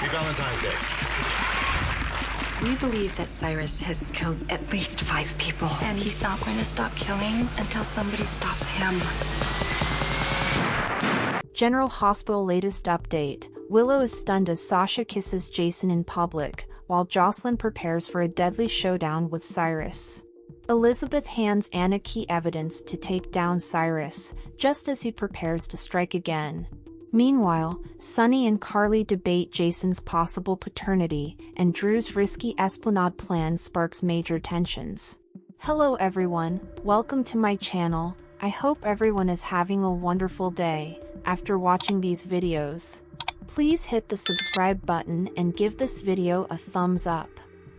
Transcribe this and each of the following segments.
Happy Valentine's Day. We believe that Cyrus has killed at least 5 people. And he's not going to stop killing until somebody stops him. General Hospital latest update. Willow is stunned as Sasha kisses Jason in public, while Josslyn prepares for a deadly showdown with Cyrus. Elizabeth hands Anna key evidence to take down Cyrus, just as he prepares to strike again. Meanwhile, Sunny and Carly debate Jason's possible paternity, and Drew's risky esplanade plan sparks major tensions. Hello everyone, welcome to my channel. I hope everyone is having a wonderful day. After watching these videos, please hit the subscribe button and give this video a thumbs up.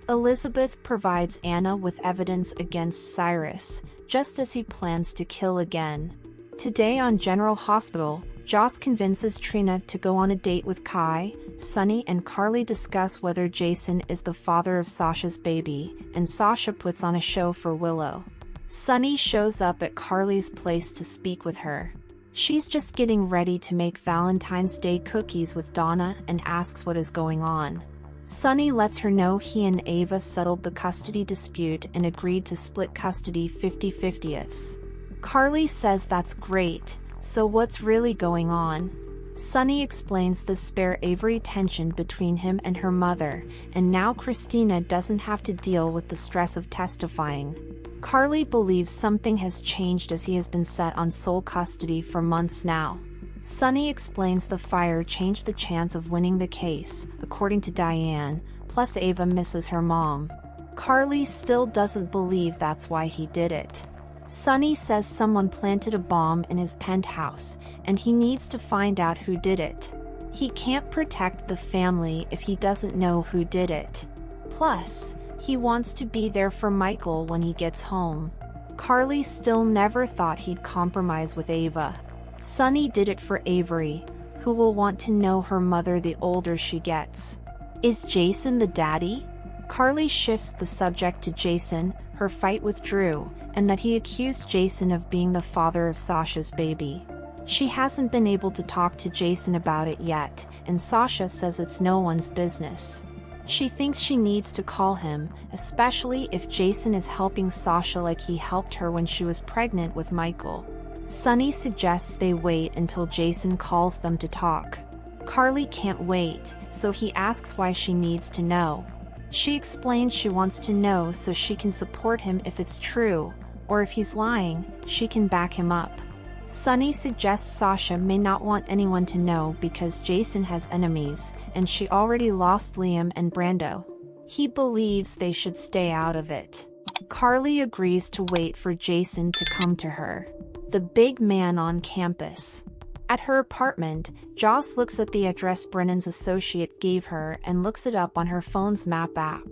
Elizabeth provides Anna with evidence against Cyrus, just as he plans to kill again. Today on General Hospital, Joss convinces Trina to go on a date with Kai. Sunny and Carly discuss whether Jason is the father of Sasha's baby, and Sasha puts on a show for Willow. Sunny shows up at Carly's place to speak with her. She's just getting ready to make Valentine's Day cookies with Donna and asks what is going on. Sunny lets her know he and Ava settled the custody dispute and agreed to split custody 50-50ths. Carly says that's great, so what's really going on? Sunny explains the spare Avery tension between him and her mother, and now Christina doesn't have to deal with the stress of testifying. Carly believes something has changed as he has been set on sole custody for months now. Sunny explains the fire changed the chance of winning the case, according to Diane, plus Ava misses her mom. Carly still doesn't believe that's why he did it. Sunny says someone planted a bomb in his penthouse, and he needs to find out who did it. He can't protect the family if he doesn't know who did it. Plus, he wants to be there for Michael when he gets home. Carly still never thought he'd compromise with Ava. Sunny did it for Avery, who will want to know her mother the older she gets. Is Jason the daddy? Carly shifts the subject to Jason, her fight with Drew, and that he accused Jason of being the father of Sasha's baby. She hasn't been able to talk to Jason about it yet, and Sasha says it's no one's business. She thinks she needs to call him, especially if Jason is helping Sasha like he helped her when she was pregnant with Michael. Sunny suggests they wait until Jason calls them to talk. Carly can't wait, so he asks why she needs to know. She explains she wants to know so she can support him if it's true, or if he's lying, she can back him up. Sunny suggests Sasha may not want anyone to know because Jason has enemies, and she already lost Liam and Brando. He believes they should stay out of it. Carly agrees to wait for Jason to come to her. The big man on campus. At her apartment, Joss looks at the address Brennan's associate gave her and looks it up on her phone's map app.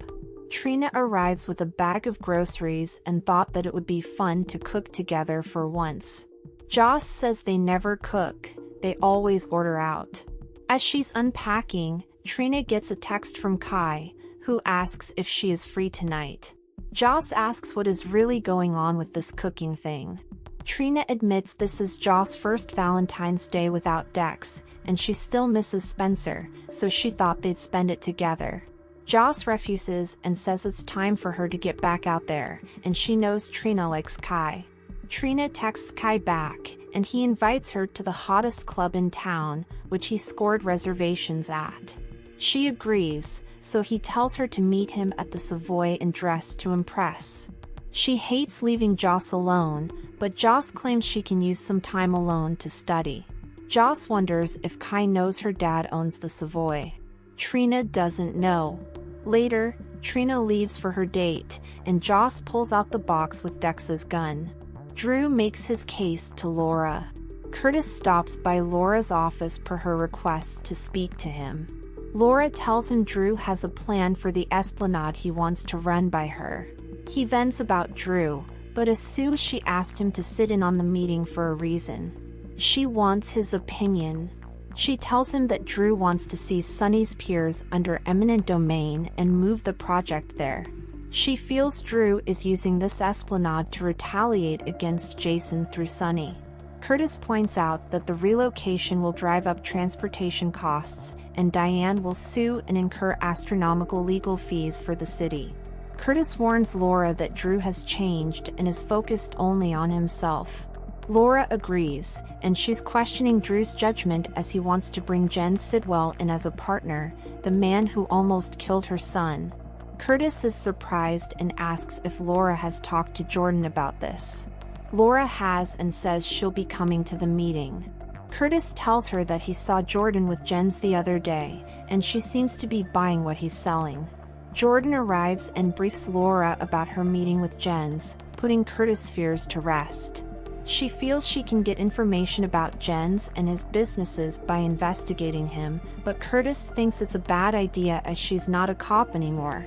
Trina arrives with a bag of groceries and thought that it would be fun to cook together for once. Joss says they never cook, they always order out. As she's unpacking, Trina gets a text from Kai, who asks if she is free tonight. Joss asks what is really going on with this cooking thing. Trina admits this is Joss' first Valentine's Day without Dex, and she still misses Spencer, so she thought they'd spend it together. Joss refuses and says it's time for her to get back out there, and she knows Trina likes Kai. Trina texts Kai back, and he invites her to the hottest club in town, which he scored reservations at. She agrees, so he tells her to meet him at the Savoy and dress to impress. She hates leaving Joss alone, but Joss claims she can use some time alone to study. Joss wonders if Kai knows her dad owns the Savoy. Trina doesn't know. Later, Trina leaves for her date, and Joss pulls out the box with Dex's gun. Drew makes his case to Laura. Curtis stops by Laura's office per her request to speak to him. Laura tells him Drew has a plan for the esplanade he wants to run by her. He vents about Drew, but assumes she asked him to sit in on the meeting for a reason. She wants his opinion. She tells him that Drew wants to see Sunny's piers under eminent domain and move the project there. She feels Drew is using this esplanade to retaliate against Jason through Sunny. Curtis points out that the relocation will drive up transportation costs, and Diane will sue and incur astronomical legal fees for the city. Curtis warns Laura that Drew has changed and is focused only on himself. Laura agrees, and she's questioning Drew's judgment as he wants to bring Jen Sidwell in as a partner, the man who almost killed her son. Curtis is surprised and asks if Laura has talked to Jordan about this. Laura has and says she'll be coming to the meeting. Curtis tells her that he saw Jordan with Jen's the other day, and she seems to be buying what he's selling. Jordan arrives and briefs Laura about her meeting with Jen's, putting Curtis' fears to rest. She feels she can get information about Jen's and his businesses by investigating him, but Curtis thinks it's a bad idea as she's not a cop anymore.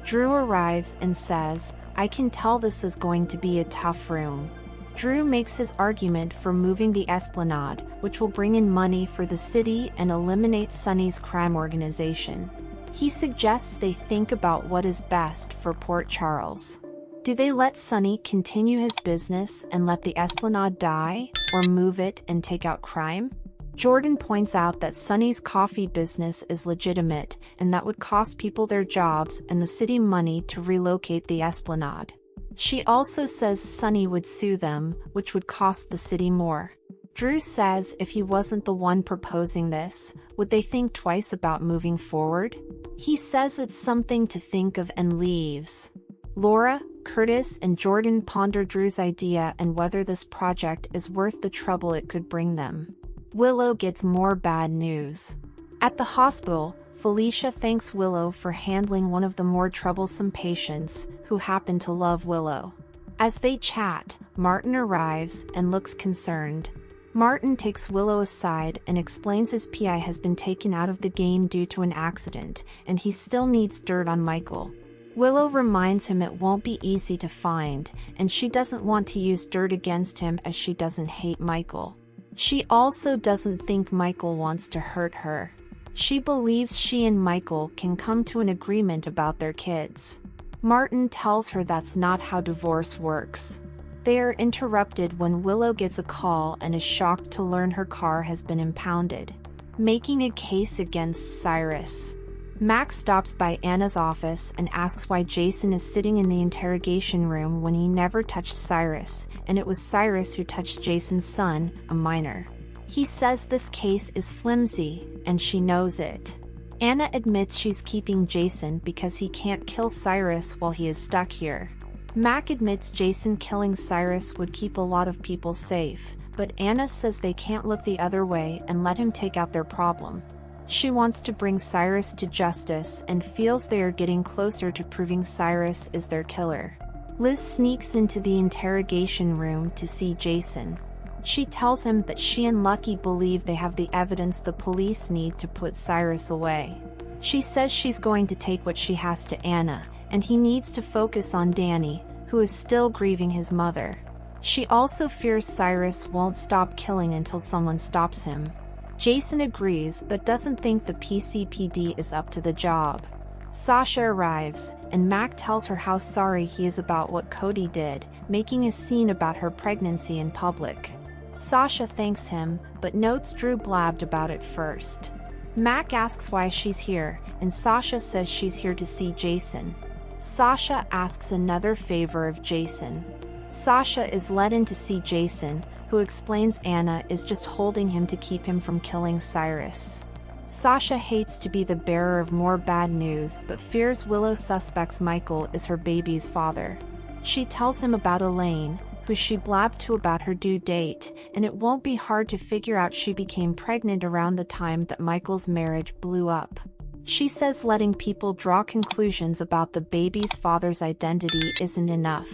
Drew arrives and says, "I can tell this is going to be a tough room." Drew makes his argument for moving the Esplanade, which will bring in money for the city and eliminate Sonny's crime organization. He suggests they think about what is best for Port Charles. Do they let Sonny continue his business and let the Esplanade die, or move it and take out crime? Jordan points out that Sonny's coffee business is legitimate, and that would cost people their jobs and the city money to relocate the Esplanade. She also says Sonny would sue them, which would cost the city more. Drew says if he wasn't the one proposing this, would they think twice about moving forward? He says it's something to think of and leaves. Laura, Curtis, and Jordan ponder Drew's idea and whether this project is worth the trouble it could bring them. Willow gets more bad news. At the hospital, Felicia thanks Willow for handling one of the more troublesome patients, who happen to love Willow. As they chat, Martin arrives and looks concerned. Martin takes Willow aside and explains his PI has been taken out of the game due to an accident, and he still needs dirt on Michael. Willow reminds him it won't be easy to find, and she doesn't want to use dirt against him as she doesn't hate Michael. She also doesn't think Michael wants to hurt her. She believes she and Michael can come to an agreement about their kids. Martin tells her that's not how divorce works. They are interrupted when Willow gets a call and is shocked to learn her car has been impounded, making a case against Cyrus. Max stops by Anna's office and asks why Jason is sitting in the interrogation room when he never touched Cyrus, and it was Cyrus who touched Jason's son, a minor. He says this case is flimsy, and she knows it. Anna admits she's keeping Jason because he can't kill Cyrus while he is stuck here. Mac admits Jason killing Cyrus would keep a lot of people safe, but Anna says they can't look the other way and let him take out their problem. She wants to bring Cyrus to justice and feels they are getting closer to proving Cyrus is their killer. Liz sneaks into the interrogation room to see Jason. She tells him that she and Lucky believe they have the evidence the police need to put Cyrus away. She says she's going to take what she has to Anna, and he needs to focus on Danny, who is still grieving his mother. She also fears Cyrus won't stop killing until someone stops him. Jason agrees but doesn't think the PCPD is up to the job. Sasha arrives, and Mac tells her how sorry he is about what Cody did, making a scene about her pregnancy in public. Sasha thanks him, but notes Drew blabbed about it first. Mac asks why she's here, and Sasha says she's here to see Jason. Sasha asks another favor of Jason. Sasha is let in to see Jason, who explains Anna is just holding him to keep him from killing Cyrus. Sasha hates to be the bearer of more bad news but fears Willow suspects Michael is her baby's father. She tells him about Elaine, who she blabbed to about her due date, and it won't be hard to figure out she became pregnant around the time that Michael's marriage blew up. She says letting people draw conclusions about the baby's father's identity isn't enough.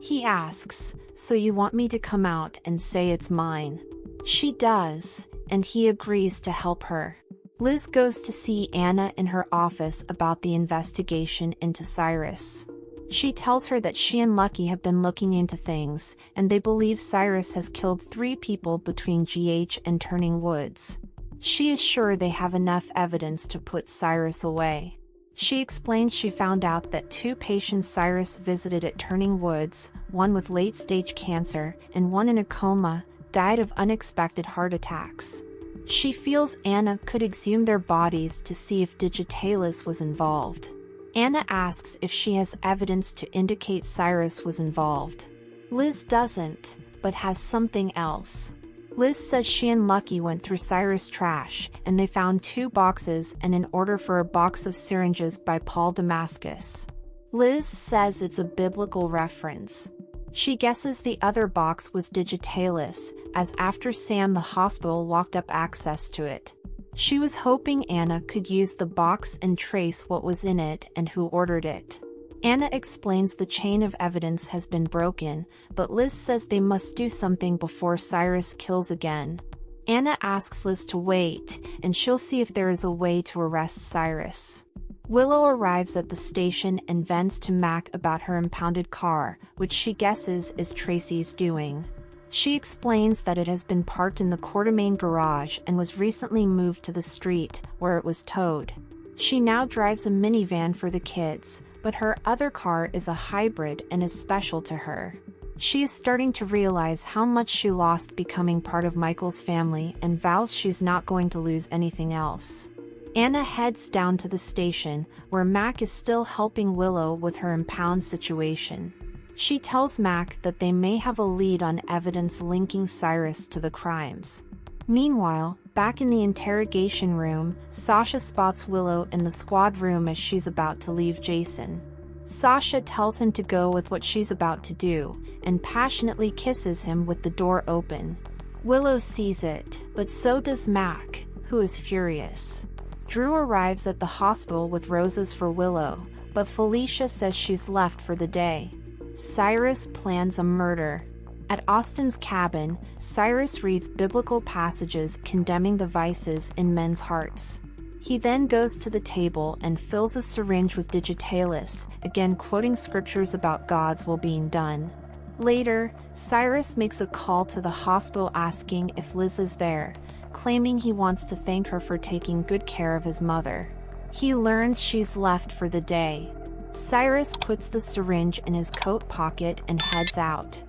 He asks, "So you want me to come out and say it's mine?" She does, and he agrees to help her. Liz goes to see Anna in her office about the investigation into Cyrus. She tells her that she and Lucky have been looking into things, and they believe Cyrus has killed 3 people between GH and Turning Woods. She is sure they have enough evidence to put Cyrus away. She explains she found out that 2 patients Cyrus visited at Turning Woods, one with late-stage cancer and one in a coma, died of unexpected heart attacks. She feels Anna could exhume their bodies to see if Digitalis was involved. Anna asks if she has evidence to indicate Cyrus was involved. Liz doesn't, but has something else. Liz says she and Lucky went through Cyrus' trash, and they found 2 boxes and an order for a box of syringes by Paul Damascus. Liz says it's a biblical reference. She guesses the other box was Digitalis, as after Sam the hospital locked up access to it. She was hoping Anna could use the box and trace what was in it and who ordered it. Anna explains the chain of evidence has been broken, but Liz says they must do something before Cyrus kills again. Anna asks Liz to wait, and she'll see if there is a way to arrest Cyrus. Willow arrives at the station and vents to Mac about her impounded car, which she guesses is Tracy's doing. She explains that it has been parked in the Quartermain garage and was recently moved to the street, where it was towed. She now drives a minivan for the kids, but her other car is a hybrid and is special to her. She is starting to realize how much she lost becoming part of Michael's family and vows she's not going to lose anything else. Anna heads down to the station, where Mac is still helping Willow with her impound situation. She tells Mac that they may have a lead on evidence linking Cyrus to the crimes. Meanwhile, back in the interrogation room, Sasha spots Willow in the squad room as she's about to leave Jason. Sasha tells him to go with what she's about to do, and passionately kisses him with the door open. Willow sees it, but so does Mac, who is furious. Drew arrives at the hospital with roses for Willow, but Felicia says she's left for the day. Cyrus plans a murder. At Austin's cabin, Cyrus reads biblical passages condemning the vices in men's hearts. He then goes to the table and fills a syringe with Digitalis, again quoting scriptures about God's will being done. Later, Cyrus makes a call to the hospital asking if Liz is there, claiming he wants to thank her for taking good care of his mother. He learns she's left for the day. Cyrus puts the syringe in his coat pocket and heads out.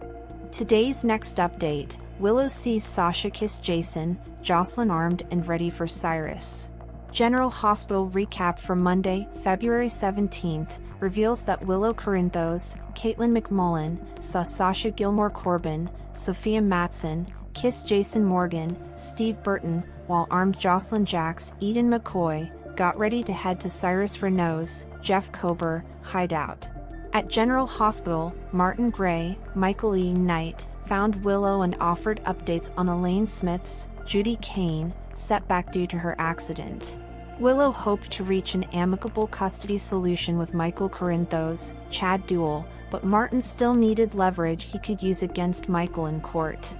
Today's next update, Willow sees Sasha kiss Jason, Josslyn armed and ready for Cyrus. General Hospital recap from Monday, February 17th, reveals that Willow Corinthos, Caitlin McMullen, saw Sasha Gilmore Corbin, Sophia Matson, kiss Jason Morgan, Steve Burton, while armed Josslyn Jacks, Eden McCoy, got ready to head to Cyrus Renault's, Jeff Kober, hideout. At General Hospital, Martin Gray, Michael E. Knight, found Willow and offered updates on Elaine Smith's, Judy Kane, setback due to her accident. Willow hoped to reach an amicable custody solution with Michael Corinthos, Chad Duell, but Martin still needed leverage he could use against Michael in court.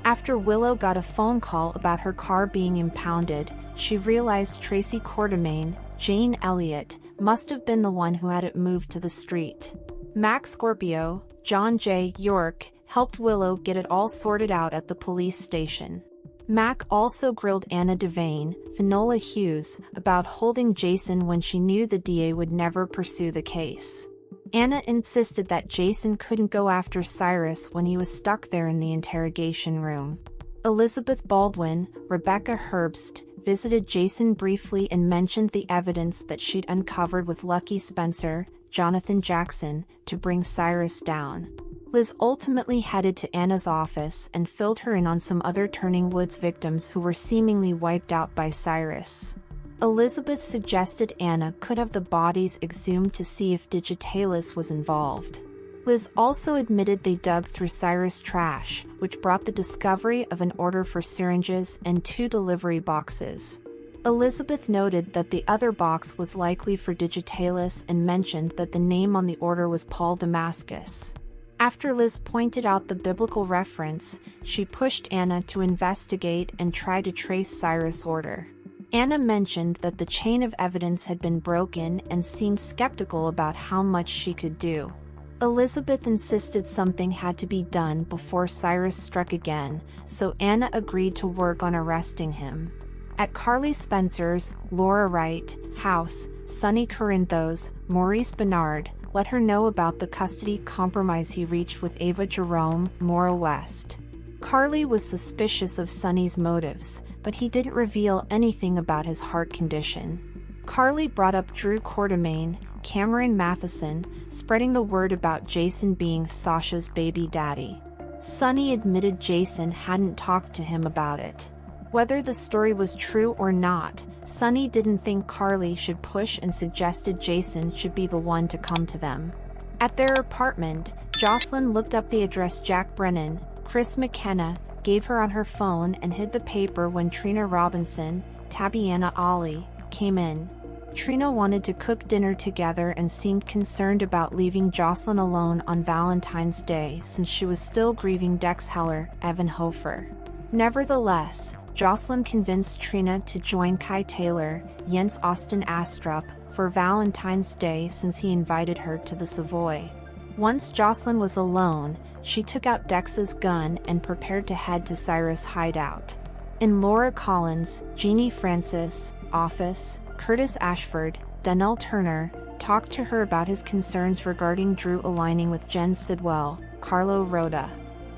After Willow got a phone call about her car being impounded, she realized Tracy Quartermain, Jane Elliott, must have been the one who had it moved to the street. Mac Scorpio, John J. York, helped Willow get it all sorted out at the police station. Mac also grilled Anna Devane, Finola Hughes, about holding Jason when she knew the DA would never pursue the case. Anna insisted that Jason couldn't go after Cyrus when he was stuck there in the interrogation room. Elizabeth Baldwin, Rebecca Herbst, visited Jason briefly and mentioned the evidence that she'd uncovered with Lucky Spencer, Jonathan Jackson, to bring Cyrus down. Liz ultimately headed to Anna's office and filled her in on some other Turning Woods victims who were seemingly wiped out by Cyrus. Elizabeth suggested Anna could have the bodies exhumed to see if Digitalis was involved. Liz also admitted they dug through Cyrus' trash, which brought the discovery of an order for syringes and 2 delivery boxes. Elizabeth noted that the other box was likely for Digitalis and mentioned that the name on the order was Paul Damascus. After Liz pointed out the biblical reference, she pushed Anna to investigate and try to trace Cyrus' order. Anna mentioned that the chain of evidence had been broken and seemed skeptical about how much she could do. Elizabeth insisted something had to be done before Cyrus struck again, so Anna agreed to work on arresting him. At Carly Spencer's, Laura Wright, house, Sonny Corinthos, Maurice Bernard, let her know about the custody compromise he reached with Ava Jerome, Maura West. Carly was suspicious of Sonny's motives, but he didn't reveal anything about his heart condition. Carly brought up Drew Quartermain, Cameron Matheson, spreading the word about Jason being Sasha's baby daddy. Sonny admitted Jason hadn't talked to him about it. Whether the story was true or not, Sonny didn't think Carly should push and suggested Jason should be the one to come to them. At their apartment, Josslyn looked up the address Jack Brennan, Chris McKenna, gave her on her phone and hid the paper when Trina Robinson, Tabiana Ali, came in. Trina wanted to cook dinner together and seemed concerned about leaving Josslyn alone on Valentine's Day since she was still grieving Dex Heller, Evan Hofer. Nevertheless, Josslyn convinced Trina to join Kai Taylor, Jens Austin Astrup, for Valentine's Day since he invited her to the Savoy. Once Josslyn was alone, she took out Dex's gun and prepared to head to Cyrus' hideout. In Laura Collins, Jeannie Francis' office, Curtis Ashford, Donnell Turner, talked to her about his concerns regarding Drew aligning with Jen Sidwell, Carlo Rhoda.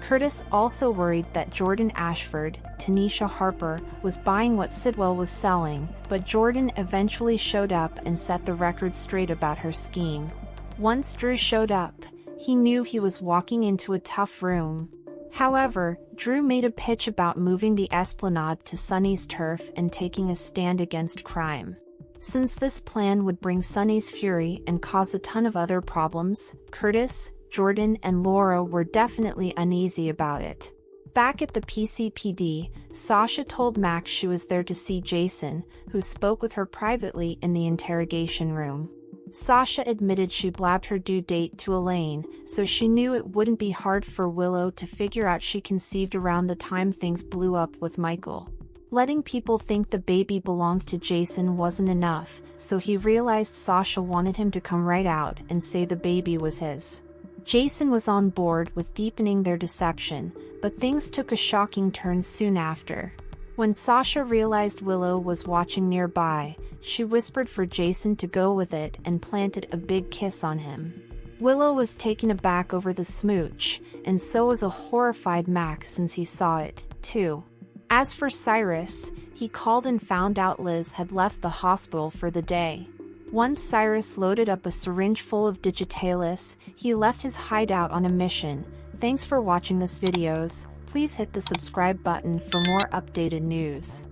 Curtis also worried that Jordan Ashford, Tanisha Harper, was buying what Sidwell was selling, but Jordan eventually showed up and set the record straight about her scheme. Once Drew showed up, he knew he was walking into a tough room. However, Drew made a pitch about moving the Esplanade to Sonny's turf and taking a stand against crime. Since this plan would bring Sonny's fury and cause a ton of other problems, Curtis, Jordan, and Laura were definitely uneasy about it. Back at the PCPD, Sasha told Max she was there to see Jason, who spoke with her privately in the interrogation room. Sasha admitted she blabbed her due date to Elaine, so she knew it wouldn't be hard for Willow to figure out she conceived around the time things blew up with Michael. Letting people think the baby belonged to Jason wasn't enough, so he realized Sasha wanted him to come right out and say the baby was his. Jason was on board with deepening their deception, but things took a shocking turn soon after. When Sasha realized Willow was watching nearby, she whispered for Jason to go with it and planted a big kiss on him. Willow was taken aback over the smooch, and so was a horrified Max since he saw it, too. As for Cyrus, he called and found out Liz had left the hospital for the day. Once Cyrus loaded up a syringe full of digitalis, he left his hideout on a mission. Thanks for watching this videos. Please hit the subscribe button for more updated news.